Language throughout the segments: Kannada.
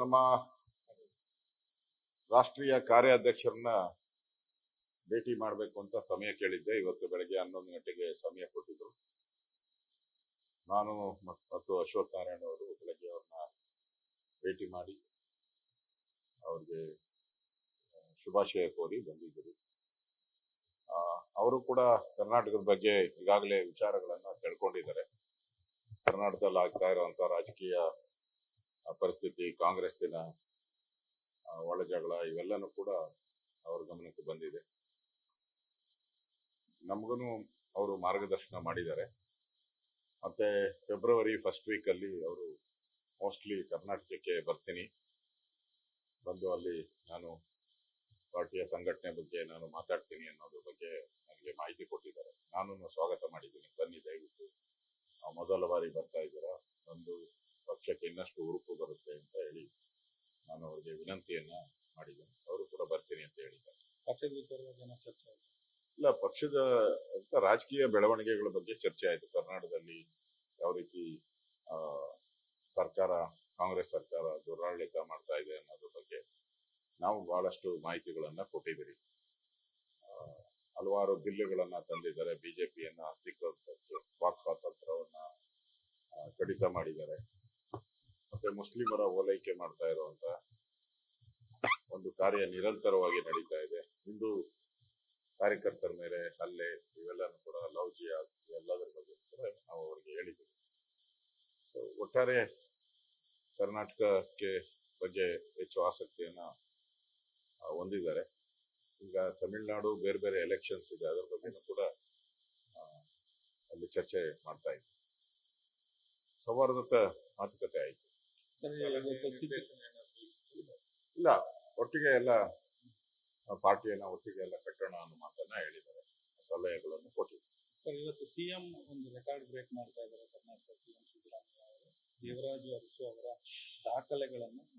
ನಮ್ಮ ರಾಷ್ಟ್ರೀಯ ಕಾರ್ಯಾಧ್ಯಕ್ಷರನ್ನ ಭೇಟಿ ಮಾಡಬೇಕು ಅಂತ ಸಮಯ ಕೇಳಿದ್ದೆ. ಇವತ್ತು ಬೆಳಗ್ಗೆ 11 ಗಂಟೆಗೆ ಸಮಯ ಕೊಟ್ಟಿದ್ರು. ನಾನು ಮತ್ತು ಅಶ್ವಥ್ ನಾರಾಯಣ ಅವರು ಬೆಳಗ್ಗೆ ಅವ್ರನ್ನ ಭೇಟಿ ಮಾಡಿ ಅವ್ರಿಗೆ ಶುಭಾಶಯ ಕೋರಿ ಬಂದಿದ್ದರು. ಅವರು ಕೂಡ ಕರ್ನಾಟಕದ ಬಗ್ಗೆ ಈಗಾಗಲೇ ವಿಚಾರಗಳನ್ನ ತಿಳ್ಕೊಂಡಿದ್ದಾರೆ. ಕರ್ನಾಟಕದಲ್ಲಿ ಆಗ್ತಾ ಇರುವಂತ ರಾಜಕೀಯ ಪರಿಸ್ಥಿತಿ, ಕಾಂಗ್ರೆಸ್ಸಿನ ಒಳ ಜಗಳ, ಇವೆಲ್ಲನೂ ಕೂಡ ಅವ್ರ ಗಮನಕ್ಕೆ ಬಂದಿದೆ. ನಮಗೂ ಅವರು ಮಾರ್ಗದರ್ಶನ ಮಾಡಿದ್ದಾರೆ. ಮತ್ತೆ ಫೆಬ್ರವರಿ ಫಸ್ಟ್ ವೀಕ್ ಅಲ್ಲಿ ಅವರು ಮೋಸ್ಟ್ಲಿ ಕರ್ನಾಟಕಕ್ಕೆ ಬರ್ತೀನಿ, ಬಂದು ಅಲ್ಲಿ ನಾನು ಪಾರ್ಟಿಯ ಸಂಘಟನೆ ಬಗ್ಗೆ ನಾನು ಮಾತಾಡ್ತೀನಿ ಅನ್ನೋದ್ರ ಬಗ್ಗೆ ನನಗೆ ಮಾಹಿತಿ ಕೊಟ್ಟಿದ್ದಾರೆ. ನಾನು ಸ್ವಾಗತ ಮಾಡಿದ್ದೀನಿ, ಬನ್ನಿ ದಯವಿಟ್ಟು, ಮೊದಲ ಬಾರಿ ಬರ್ತಾ ಇದ್ದೀರಾ, ಒಂದು ಪಕ್ಷಕ್ಕೆ ಇನ್ನಷ್ಟು ಉರುಪು ಬರುತ್ತೆ ಅಂತ ಹೇಳಿ ನಾನು ಅವರಿಗೆ ವಿನಂತಿಯನ್ನ ಮಾಡಿದ್ದೇನೆ. ಅವರು ಕೂಡ ಬರ್ತೀನಿ ಅಂತ ಹೇಳಿದ್ದಾರೆ. ಇಲ್ಲ, ಪಕ್ಷದ ರಾಜಕೀಯ ಬೆಳವಣಿಗೆಗಳ ಬಗ್ಗೆ ಚರ್ಚೆ ಆಯಿತು. ಕರ್ನಾಟಕದಲ್ಲಿ ಯಾವ ರೀತಿ ಸರ್ಕಾರ, ಕಾಂಗ್ರೆಸ್ ಸರ್ಕಾರ ದುರಾಡಳಿತ ಮಾಡ್ತಾ ಇದೆ ಅನ್ನೋದ್ರ ಬಗ್ಗೆ ನಾವು ಬಹಳಷ್ಟು ಮಾಹಿತಿಗಳನ್ನ ಕೊಟ್ಟಿದ್ದೀರಿ. ಹಲವಾರು ಬಿಲ್లుಗಳನ್ನ ತಂದಿದ್ದಾರೆ. ಬಿಜೆಪಿಯನ್ನ ವಾಕ್ ಸ್ವಾತಂತ್ರ್ಯವನ್ನ ಕಡಿತ ಮಾಡಿದ್ದಾರೆ. ಮತ್ತೆ ಮುಸ್ಲಿಮರ ಓಲೈಕೆ ಮಾಡ್ತಾ ಇರುವಂತ ಒಂದು ಕಾರ್ಯ ನಿರಂತರವಾಗಿ ನಡೀತಾ ಇದೆ. ಹಿಂದೂ ಕಾರ್ಯಕರ್ತರ ಮೇಲೆ ಹಲ್ಲೆ, ಇವೆಲ್ಲನೂ ಕೂಡ ಲವ್ ಜಿಹಾದ್, ಇವೆಲ್ಲದರ ಬಗ್ಗೆ ನಾವು ಅವರಿಗೆ ಹೇಳಿದ್ದೀವಿ. ಒಟ್ಟಾರೆ ಕರ್ನಾಟಕಕ್ಕೆ ಬಗ್ಗೆ ಹೆಚ್ಚು ಆಸಕ್ತಿಯನ್ನ ಹೊಂದಿದ್ದಾರೆ. ಈಗ ತಮಿಳುನಾಡು ಬೇರೆ ಬೇರೆ ಎಲೆಕ್ಷನ್ಸ್ ಇದೆ, ಅದರ ಬಗ್ಗೆನೂ ಕೂಡ ಅಲ್ಲಿ ಚರ್ಚೆ ಮಾಡ್ತಾ ಇದ್ವಿ. ಸೌಹಾರ್ದತ ಮಾತುಕತೆ ಆಯಿತು. ಇಲ್ಲ, ಒಟ್ಟಿಗೆ ಎಲ್ಲ ಪಾರ್ಟಿಯನ್ನ ಒಟ್ಟಿಗೆ ಎಲ್ಲ ಕಟ್ಟೋಣ ಅನ್ನೋ ಮಾತನ್ನ ಹೇಳಿದ್ದಾರೆ, ಸಲಹೆಗಳನ್ನು ಕೊಟ್ಟಿದ್ದಾರೆ. ಸರ್, ಇವತ್ತು ಸಿಎಂ ಒಂದು ರೆಕಾರ್ಡ್ ಬ್ರೇಕ್ ಮಾಡ್ತಾ ಇದ್ದಾರೆ. ಕರ್ನಾಟಕ ಸಿಎಂ ಸಿದ್ದರಾಮಯ್ಯ ಅವರು ದೇವರಾಜು ಅರಸು ಅವರ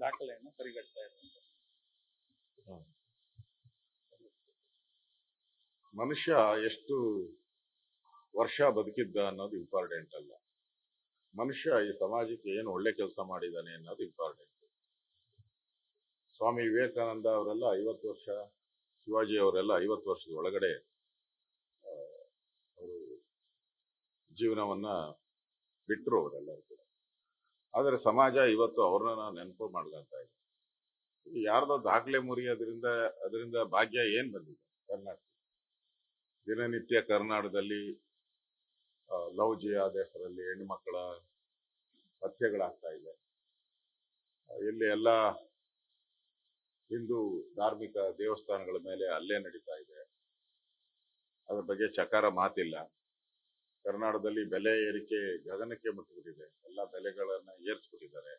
ದಾಖಲೆಯನ್ನು ಸರಿಗಟ್ತಾ ಇದ್ದಾರೆ. ಮನುಷ್ಯ ಎಷ್ಟು ವರ್ಷ ಬದುಕಿದ್ದ ಅನ್ನೋದು ಇಂಪಾರ್ಟೆಂಟ್ ಅಲ್ಲ, ಮನುಷ್ಯ ಈ ಸಮಾಜಕ್ಕೆ ಏನು ಒಳ್ಳೆ ಕೆಲಸ ಮಾಡಿದ್ದಾನೆ ಅನ್ನೋದು ಇಂಪಾರ್ಟೆಂಟ್. ಸ್ವಾಮಿ ವಿವೇಕಾನಂದ ಅವರೆಲ್ಲ 50 ವರ್ಷ, ಶಿವಾಜಿ ಅವರೆಲ್ಲ 50 ವರ್ಷದ ಒಳಗಡೆ ಅವರು ಜೀವನವನ್ನ ಬಿಟ್ಟರು ಅವರೆಲ್ಲರೂ ಕೂಡ. ಆದರೆ ಸಮಾಜ ಇವತ್ತು ಅವ್ರನ್ನ ನೆನಪು ಮಾಡ್ಲಂತ ಇದೆ. ಯಾರ್ದೋ ದಾಖಲೆ ಅದರಿಂದ ಭಾಗ್ಯ ಏನ್ ಬಂದಿದೆ? ಕರ್ನಾಟಕ ದಿನನಿತ್ಯ ಕರ್ನಾಟಕದಲ್ಲಿ ಲವ್ ಜಿಹಾದ್ ಹೆಸರಲ್ಲಿ ಹೆಣ್ಣುಮಕ್ಕಳ ಹತ್ಯೆಗಳಾಗ್ತಾ ಇದೆ. ಇಲ್ಲಿ ಎಲ್ಲ ಹಿಂದೂ ಧಾರ್ಮಿಕ ದೇವಸ್ಥಾನಗಳ ಮೇಲೆ ಹಲ್ಲೆ ನಡೀತಾ ಇದೆ. ಅದ್ರ ಬಗ್ಗೆ ಚಕಾರ ಮಾತಿಲ್ಲ. ಕರ್ನಾಟಕದಲ್ಲಿ ಬೆಲೆ ಏರಿಕೆ ಗಗನಕ್ಕೆ ಮುಟ್ಟಿಬಿಟ್ಟಿದೆ. ಎಲ್ಲ ಬೆಲೆಗಳನ್ನ ಏರಿಸ್ಬಿಟ್ಟಿದ್ದಾರೆ.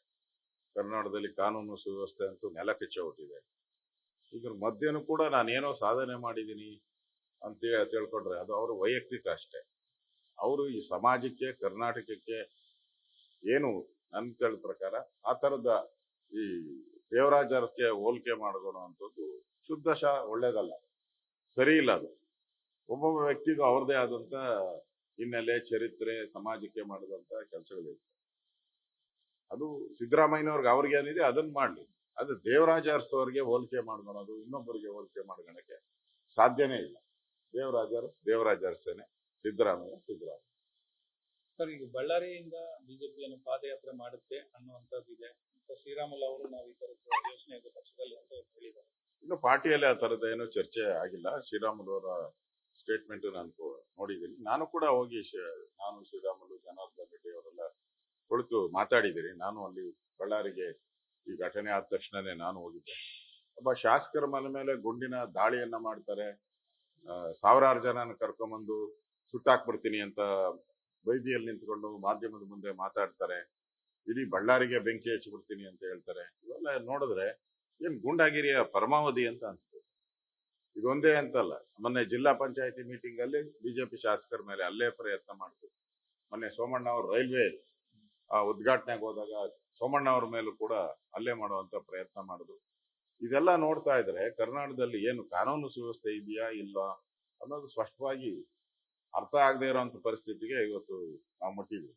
ಕರ್ನಾಟಕದಲ್ಲಿ ಕಾನೂನು ಸುವ್ಯವಸ್ಥೆ ಅಂತೂ ನೆಲ ಕಿಚ್ಚೋಗ್ಬಿಟ್ಟಿದೆ. ಇದ್ರ ಮಧ್ಯನೂ ಕೂಡ ನಾನೇನೋ ಸಾಧನೆ ಮಾಡಿದ್ದೀನಿ ಅಂತ ತಿಳ್ಕೊಂಡ್ರೆ ಅದು ಅವರು ವೈಯಕ್ತಿಕ ಅಷ್ಟೇ. ಅವರು ಈ ಸಮಾಜಕ್ಕೆ, ಕರ್ನಾಟಕಕ್ಕೆ ಏನು ನನ್ನ ತಿಳಿದ ಪ್ರಕಾರ ಆ ತರದ ಈ ದೇವರಾಜರಕ್ಕೆ ಹೋಲಿಕೆ ಮಾಡ್ಕೊಳ್ಳುವಂಥದ್ದು ಶುದ್ಧಶಃ ಒಳ್ಳೇದಲ್ಲ, ಸರಿ ಇಲ್ಲ. ಅದು ಒಬ್ಬೊಬ್ಬ ವ್ಯಕ್ತಿಗೂ ಅವ್ರದೇ ಆದಂತ ಹಿನ್ನೆಲೆ, ಚರಿತ್ರೆ, ಸಮಾಜಕ್ಕೆ ಮಾಡಿದಂತ ಕೆಲಸಗಳಿವೆ. ಅದು ಸಿದ್ದರಾಮಯ್ಯನವ್ರಿಗೆ ಅವ್ರಿಗೇನಿದೆ ಅದನ್ನ ಮಾಡ್ಲಿ. ಅದು ದೇವರಾಜ ಅರಸು ಹೋಲಿಕೆ ಮಾಡ್ಕೊಳೋದು, ಇನ್ನೊಬ್ಬರಿಗೆ ಹೋಲಿಕೆ ಮಾಡ್ಕೊಳಕ್ಕೆ ಸಾಧ್ಯನೇ ಇಲ್ಲ. ದೇವರಾಜ ಅರಸೇನೆ, ಸಿದ್ದರಾಮಯ್ಯ. ಸರ್, ಈಗ ಬಳ್ಳಾರಿಯಿಂದ ಬಿಜೆಪಿಯನ್ನು ಪಾದಯಾತ್ರೆ ಮಾಡುತ್ತೆ ಅನ್ನುವಂಥದ್ದು ಇದೆ. ಶ್ರೀರಾಮುಲು ಅವರು ನಾವು ಈ ತರದ ಯೋಚನೆ ಇದೆ ಪಕ್ಷದಲ್ಲಿ ಅಂತ ಹೇಳಿದ್ದಾರೆ. ಇನ್ನು ಪಾರ್ಟಿಯಲ್ಲಿ ಆ ತರದ ಏನು ಚರ್ಚೆ ಆಗಿಲ್ಲ. ಶ್ರೀರಾಮುಲು ಅವರ ಸ್ಟೇಟ್ಮೆಂಟ್ ನಾನು ನೋಡಿದ್ದೀನಿ. ನಾನು ಕೂಡ ಹೋಗಿ ನಾನು ಶ್ರೀರಾಮುಲು, ಜನಾರ್ದನ್ ರೆಡ್ಡಿ ಅವರೆಲ್ಲ ಕುಳಿತು ಮಾತಾಡಿದ್ದೀನಿ. ನಾನು ಅಲ್ಲಿ ಬಳ್ಳಾರಿಗೆ ಈ ಘಟನೆ ಆದ ತಕ್ಷಣನೇ ನಾನು ಹೋಗಿದ್ದೆ. ಒಬ್ಬ ಶಾಸಕರ ಮನೆ ಮೇಲೆ ಗುಂಡಿನ ದಾಳಿಯನ್ನ ಮಾಡ್ತಾರೆ, ಸಾವಿರಾರು ಜನನ ಕರ್ಕೊಂಡ್ಬಂದು ಸುಟ್ಟಾಕ್ಬಿಡ್ತೀನಿ ಅಂತ ಬೈದಿಯಲ್ಲಿ ನಿಂತ್ಕೊಂಡು ಮಾಧ್ಯಮದ ಮುಂದೆ ಮಾತಾಡ್ತಾರೆ. ಇಡೀ ಬಳ್ಳಾರಿಗೆ ಬೆಂಕಿ ಹಚ್ಚಿಬಿಡ್ತೀನಿ ಅಂತ ಹೇಳ್ತಾರೆ. ಇವೆಲ್ಲ ನೋಡಿದ್ರೆ ಏನ್ ಗೂಂಡಾಗಿರಿಯ ಪರಮಾವಧಿ ಅಂತ ಅನ್ಸ್ತದೆ. ಇದೊಂದೇ ಅಂತಲ್ಲ, ಮೊನ್ನೆ ಜಿಲ್ಲಾ ಪಂಚಾಯತಿ ಮೀಟಿಂಗ್ ಅಲ್ಲಿ ಬಿಜೆಪಿ ಶಾಸಕರ ಮೇಲೆ ಹಲ್ಲೆ ಪ್ರಯತ್ನ ಮಾಡ್ತು. ಮೊನ್ನೆ ಸೋಮಣ್ಣ ಅವರು ರೈಲ್ವೆ ಉದ್ಘಾಟನೆಗೆ ಹೋದಾಗ ಸೋಮಣ್ಣ ಅವ್ರ ಮೇಲೂ ಕೂಡ ಹಲ್ಲೆ ಮಾಡುವಂತ ಪ್ರಯತ್ನ ಮಾಡಿದ್ರು. ಇದೆಲ್ಲ ನೋಡ್ತಾ ಇದ್ರೆ ಕರ್ನಾಟಕದಲ್ಲಿ ಏನು ಕಾನೂನು ಸುವ್ಯವಸ್ಥೆ ಇದೆಯಾ ಇಲ್ವಾ ಅನ್ನೋದು ಸ್ಪಷ್ಟವಾಗಿ ಅರ್ಥ ಆಗದೆ ಇರೋಂಥ ಪರಿಸ್ಥಿತಿಗೆ ಇವತ್ತು ನಾವು ಮುಟ್ಟಿದ್ವಿ.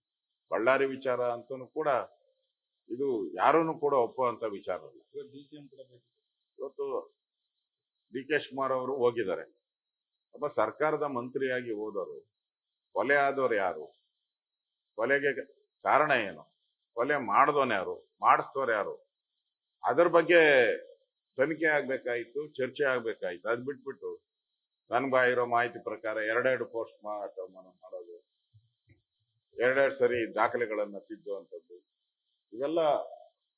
ಬಳ್ಳಾರಿ ವಿಚಾರ ಅಂತೂ ಕೂಡ ಇದು ಯಾರನ್ನು ಕೂಡ ಒಪ್ಪುವಂತ ವಿಚಾರ ಅಲ್ಲ. DCM ಕೂಡ ಬೇಕು. ಇವತ್ತು ಡಿ ಕೆ ಶಿವಕುಮಾರ್ ಅವರು ಹೋಗಿದ್ದಾರೆ. ಒಬ್ಬ ಸರ್ಕಾರದ ಮಂತ್ರಿಯಾಗಿ ಹೋದವರು ಕೊಲೆ ಆದವರು ಯಾರು, ಕೊಲೆಗೆ ಕಾರಣ ಏನು, ಕೊಲೆ ಮಾಡಿದವನು ಯಾರು, ಮಾಡಿಸ್ತವ್ರು ಯಾರು, ಅದ್ರ ಬಗ್ಗೆ ತನಿಖೆ ಆಗ್ಬೇಕಾಯ್ತು, ಚರ್ಚೆ ಆಗ್ಬೇಕಾಯ್ತು. ಅದ್ ಬಿಟ್ಬಿಟ್ಟು ನನ್ಗಾಗಿರೋ ಮಾಹಿತಿ ಪ್ರಕಾರ ಎರಡೆರಡು ಪೋಸ್ಟ್ ಮಾಡೋದು, ಎರಡೆರಡು ಸರಿ ದಾಖಲೆಗಳನ್ನ ತಿದ್ದುವಂಥದ್ದು, ಇವೆಲ್ಲ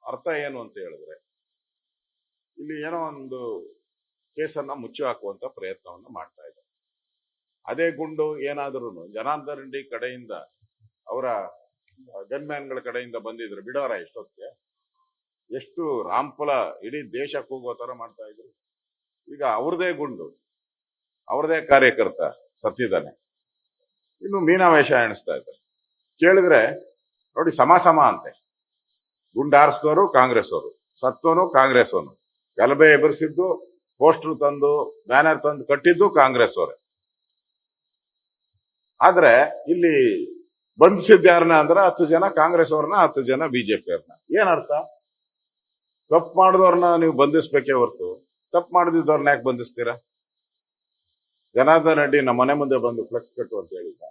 ಅರ್ಥ ಏನು ಅಂತ ಹೇಳಿದ್ರೆ ಇಲ್ಲಿ ಏನೋ ಒಂದು ಕೇಸನ್ನ ಮುಚ್ಚಿ ಹಾಕುವಂತ ಪ್ರಯತ್ನವನ್ನು ಮಾಡ್ತಾ ಇದ್ದಾರೆ. ಅದೇ ಗುಂಡು ಏನಾದ್ರೂ ಜನಾರ್ದನ್ ರೆಡ್ಡಿ ಕಡೆಯಿಂದ ಅವರ ಗನ್ಮ್ಯಾನ್ಗಳ ಕಡೆಯಿಂದ ಬಂದಿದ್ರು ಬಿಡೋರ ಎಷ್ಟೊತ್ತಿಗೆ, ಎಷ್ಟು ರಾಂಪುಲ ಇಡೀ ದೇಶ ಕೂಗೋ ತರ ಮಾಡ್ತಾ ಇದ್ರು. ಈಗ ಅವ್ರದೇ ಗುಂಡು, ಅವ್ರದೇ ಕಾರ್ಯಕರ್ತ ಸತ್ತಿದ್ದಾನೆ, ಇನ್ನು ಮೀನಾವೇಶ ಎಣಿಸ್ತಾ ಇದ್ದಾರೆ. ಕೇಳಿದ್ರೆ ನೋಡಿ ಸಮ ಅಂತೆ, ಗುಂಡಾರಿಸಿದವರು ಕಾಂಗ್ರೆಸ್ ಅವರು, ಸತ್ತೋನು ಕಾಂಗ್ರೆಸ್ ಅವನು, ಗಲಭೆ ಎಬರಿಸಿದ್ದು, ಪೋಸ್ಟರ್ ತಂದು ಬ್ಯಾನರ್ ತಂದು ಕಟ್ಟಿದ್ದು ಕಾಂಗ್ರೆಸ್ ಅವರೇ. ಆದ್ರೆ ಇಲ್ಲಿ ಬಂಧಿಸಿದ್ದ ಯಾರನ್ನ ಅಂದ್ರೆ 10 ಜನ ಕಾಂಗ್ರೆಸ್ ಅವ್ರನ್ನ, 10 ಜನ ಬಿಜೆಪಿ ಅವ್ರನ್ನ. ಏನರ್ಥ? ತಪ್ಪು ಮಾಡಿದವ್ರನ್ನ ನೀವು ಬಂಧಿಸ್ಬೇಕೇ ಹೊರತು ತಪ್ಪು ಮಾಡದಿದ್ದವ್ರನ್ನ ಯಾಕೆ ಬಂಧಿಸ್ತೀರಾ? ಜನಾರ್ದನ್ ರೆಡ್ಡಿ ನಮ್ಮ ಮನೆ ಮುಂದೆ ಬಂದು ಫ್ಲೆಕ್ಸ್ ಕಟ್ಟು ಅಂತ ಹೇಳಿದ್ದ.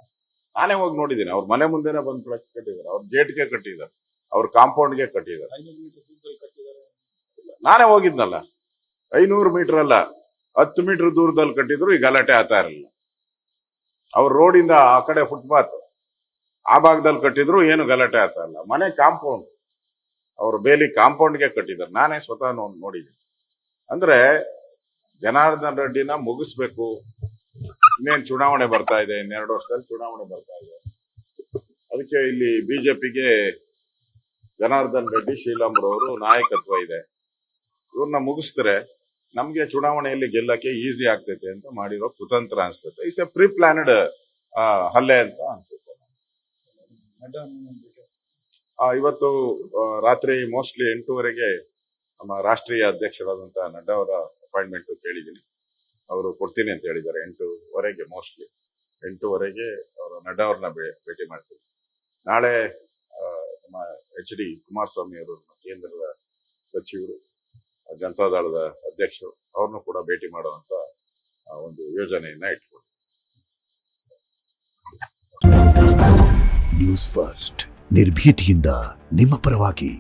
ನಾನೇ ಹೋಗಿ ನೋಡಿದ್ದೀನಿ, ಅವ್ರ ಮನೆ ಮುಂದೆನೆ ಬಂದು ಫ್ಲೆಕ್ಸ್ ಕಟ್ಟಿದ್ದಾರೆ, ಅವ್ರ ಗೇಟ್ಗೆ ಕಟ್ಟಿದ್ದಾರೆ, ಅವ್ರ ಕಾಂಪೌಂಡ್ಗೆ ಕಟ್ಟಿದ್ದಾರೆ. 500 ಮೀಟರ್ ದೂರದಲ್ಲಿ ಕಟ್ಟಿದ್ದಾರೆ. ನಾನೇ ಹೋಗಿದ್ನಲ್ಲ, 500 ಮೀಟರ್ ಅಲ್ಲ 10 ಮೀಟರ್ ದೂರದಲ್ಲಿ ಕಟ್ಟಿದ್ರು ಈ ಗಲಾಟೆ ಆಗ್ತಾ ಇರಲಿಲ್ಲ. ಅವ್ರ ರೋಡಿಂದ ಆ ಕಡೆ ಫುಟ್ಪಾತ್ ಆ ಭಾಗದಲ್ಲಿ ಕಟ್ಟಿದ್ರು ಏನು ಗಲಾಟೆ ಆಗ್ತಾ ಇಲ್ಲ. ಮನೆ ಕಾಂಪೌಂಡ್, ಅವ್ರ ಬೇಲಿ ಕಾಂಪೌಂಡ್ಗೆ ಕಟ್ಟಿದ್ದಾರೆ. ನಾನೇ ಸ್ವತಃ ನೋಡಿದ್ದೀನಿ. ಅಂದ್ರೆ ಜನಾರ್ದನ್ ರೆಡ್ಡಿನ ಮುಗಿಸ್ಬೇಕು. ಇನ್ನೇನು ಚುನಾವಣೆ ಬರ್ತಾ ಇದೆ, ಇನ್ನೆರಡು ವರ್ಷದಲ್ಲಿ ಚುನಾವಣೆ ಬರ್ತಾ ಇದೆ. ಅದಕ್ಕೆ ಇಲ್ಲಿ ಬಿಜೆಪಿಗೆ ಜನಾರ್ದನ್ ರೆಡ್ಡಿ, ಶೀಲಾಂಬ್ರವರು ನಾಯಕತ್ವ ಇದೆ. ಇವ್ರನ್ನ ಮುಗಿಸಿದ್ರೆ ನಮ್ಗೆ ಚುನಾವಣೆಯಲ್ಲಿ ಗೆಲ್ಲಕ್ಕೆ ಈಸಿ ಆಗ್ತೈತೆ ಅಂತ ಮಾಡಿರೋ ಕುತಂತ್ರ ಅನ್ಸುತ್ತೆ. ಇಟ್ಸ್ ಎ ಪ್ರೀ ಪ್ಲಾನ್ಡ್ ಹಲ್ಲೆ ಅಂತ ಅನ್ಸುತ್ತೆ. ಇವತ್ತು ರಾತ್ರಿ ಮೋಸ್ಟ್ಲಿ 8:30ಗೆ ನಮ್ಮ ರಾಷ್ಟ್ರೀಯ ಅಧ್ಯಕ್ಷರಾದಂತ ನಡ್ಡಾ ಅವರ ಅಪಾಯಿಂಟ್ಮೆಂಟ್ ಕೇಳಿದ್ದೀನಿ. ಅವರು ಕೊಡ್ತೀನಿ ಅಂತ ಹೇಳಿದ್ದಾರೆ. 8:15 ಮೋಸ್ಟ್ಲಿ 8:15 ಅವರು ನಡ್ಡಾ ಅವ್ರನ್ನ ಭೇಟಿ ಮಾಡ್ತೀವಿ. ನಾಳೆ ನಮ್ಮ HD ಕುಮಾರಸ್ವಾಮಿ ಅವರು, ಕೇಂದ್ರದ ಸಚಿವರು, ಜನತಾದಳದ ಅಧ್ಯಕ್ಷರು, ಅವ್ರನ್ನು ಕೂಡ ಭೇಟಿ ಮಾಡುವಂತ ಒಂದು ಯೋಜನೆಯನ್ನ ಇಟ್ಕೊಂಡು. ನ್ಯೂಸ್ ಫಸ್ಟ್ ನಿರ್ಭೀತಿಯಿಂದ ನಿಮ್ಮ ಪರವಾಗಿ.